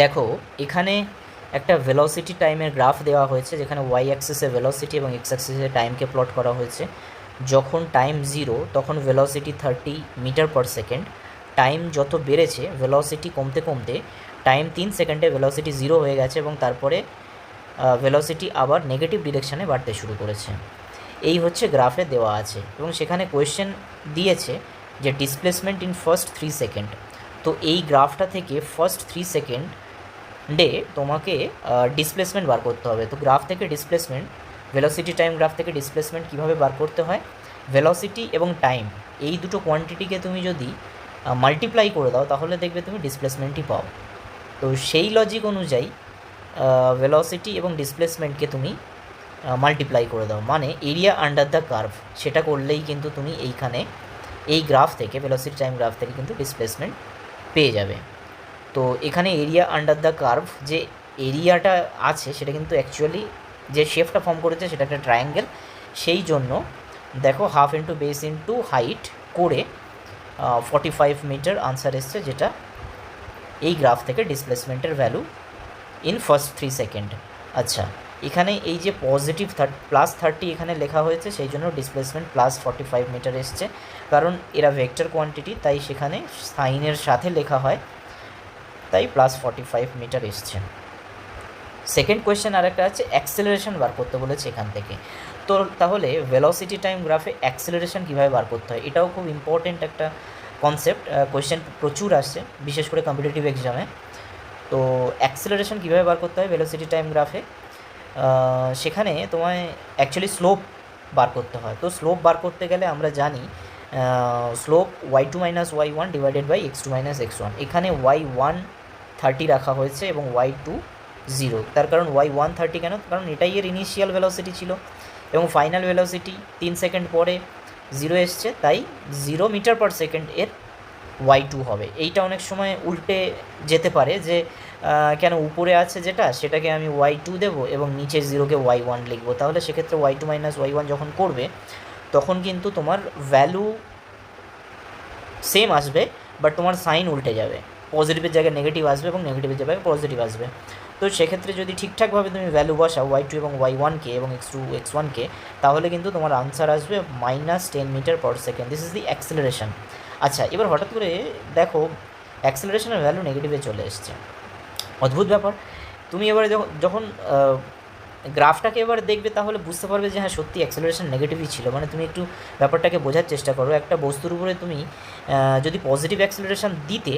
দেখো এখানে একটা ভেলোসিটি টাইমের গ্রাফ দেওয়া হয়েছে, যেখানে ওয়াই অ্যাক্সিসে ভেলোসিটি এবং এক্স অ্যাক্সিসে টাইমকে প্লট করা হয়েছে। যখন টাইম 0 তখন velocity 30 metre per second. Time যত বেড়েছে ভেলোসিটি কমতে কমতে টাইম 3 সেকেন্ডে ভেলোসিটি 0 হয়ে গেছে এবং তারপরে ভেলোসিটি আবার নেগেটিভ ডিরেকশানে বাড়তে শুরু করেছে। এই হচ্ছে গ্রাফে দেওয়া আছে এবং সেখানে কোয়েশ্চেন দিয়েছে যে ডিসপ্লেসমেন্ট ইন ফার্স্ট 3 সেকেন্ড। তো এই গ্রাফটা থেকে ফার্স্ট 3 সেকেন্ডে তোমাকে ডিসপ্লেসমেন্ট বার করতে হবে। তো গ্রাফ থেকে ডিসপ্লেসমেন্ট, ভেলোসিটি টাইম গ্রাফ থেকে ডিসপ্লেসমেন্ট কীভাবে বার করতে হয়, ভেলোসিটি এবং টাইম এই দুটো কোয়ান্টিটিকে তুমি যদি মাল্টিপ্লাই করে দাও তাহলে দেখবে তুমি ডিসপ্লেসমেন্টই পাও। তো সেই লজিক অনুযায়ী ভেলোসিটি এবং ডিসপ্লেসমেন্টকে তুমি মাল্টিপ্লাই করে দাও, মানে এরিয়া আন্ডার দ্য কার্ভ, সেটা করলেই কিন্তু তুমি এইখানে এই গ্রাফ থেকে ভেলোসিটি টাইম গ্রাফ থেকে কিন্তু ডিসপ্লেসমেন্ট পেয়ে যাবে। তো এখানে এরিয়া আন্ডার দ্য কার্ভ যে এরিয়াটা আছে সেটা কিন্তু অ্যাকচুয়ালি যে শেপটা ফর্ম করেছে সেটা একটা ট্রায়াঙ্গেল। সেই জন্য দেখো half into base into height করে 45 মিটার আনসার এসছে, যেটা এই গ্রাফ থেকে ডিসপ্লেসমেন্টের ভ্যালু ইন ফার্স্ট 3 সেকেন্ড। আচ্ছা, এখানে এই যে পজিটিভ +30 এখানে লেখা হয়েছে, সেই জন্য ডিসপ্লেসমেন্ট +45 মিটার এসছে, কারণ এরা ভেক্টর কোয়ান্টিটি তাই সেখানে সাইনের সাথে লেখা হয়, তাই +45 মিটার এসছে। সেকেন্ড কোয়েশ্চেন আরেকটা আছে, অ্যাক্সেলারেশন বার করতে বলেছে এখান থেকে। তো তাহলে ভেলোসিটি টাইম গ্রাফে অ্যাক্সেলারেশন কীভাবে বার করতে হয়, এটাও খুব ইম্পর্টেন্ট একটা কনসেপ্ট। কোয়েশ্চেন প্রচুর আসছে বিশেষ করে কম্পিটিটিভ এক্সামে। তো অ্যাক্সেলারেশন কীভাবে বার করতে হয় ভেলোসিটি টাইম গ্রাফে, সেখানে তোমায় অ্যাকচুয়ালি স্লোপ বার করতে হয়। তো স্লোপ বার করতে গেলে আমরা জানি slope y2 - y1 divided by x2 - x1। এখানে y1 30 রাখা হয়েছে এবং y2 0। তার কারণ y1 30 কেন, কারণ এটাই এর ইনিশিয়াল ভেলোসিটি ছিল এবং ফাইনাল ভেলোসিটি 3 সেকেন্ড পরে 0 এসছে, তাই 0 মিটার পার সেকেন্ড এর y2 হবে। এইটা অনেক সময় উল্টে যেতে পারে যে কেন উপরে আছে যেটা সেটাকে আমি y2 দেবো এবং নিচে 0কে y1 লিখবো, তাহলে সেক্ষেত্রে y2 - y1 যখন করবে তখন কিন্তু তোমার ভ্যালু সেম আসবে, বাট তোমার সাইন উল্টে যাবে, পজিটিভের জায়গায় নেগেটিভ আসবে এবং নেগেটিভের জায়গায় পজিটিভ আসবে। তো সেক্ষেত্রে যদি ঠিকঠাকভাবে তুমি ভ্যালু বসাও y2 এবং y1কে এবং x2 x1কে, তাহলে কিন্তু তোমার আনসার আসবে -10 metre per second. This is the acceleration. আচ্ছা, এবার হঠাৎ করে দেখো অ্যাক্সেলারেশনের ভ্যালু নেগেটিভে চলে এসছে, অদ্ভুত ব্যাপার। তুমি এবারে যখন গ্রাফটাকে এবার দেখবে তাহলে বুঝতে পারবে যে হ্যাঁ সত্যি অ্যাক্সেলারেশন নেগেটিভই ছিল। মানে তুমি একটু ব্যাপারটাকে বোঝার চেষ্টা করো, একটা বস্তুর উপরে তুমি যদি পজিটিভ অ্যাক্সেলারেশন দিতে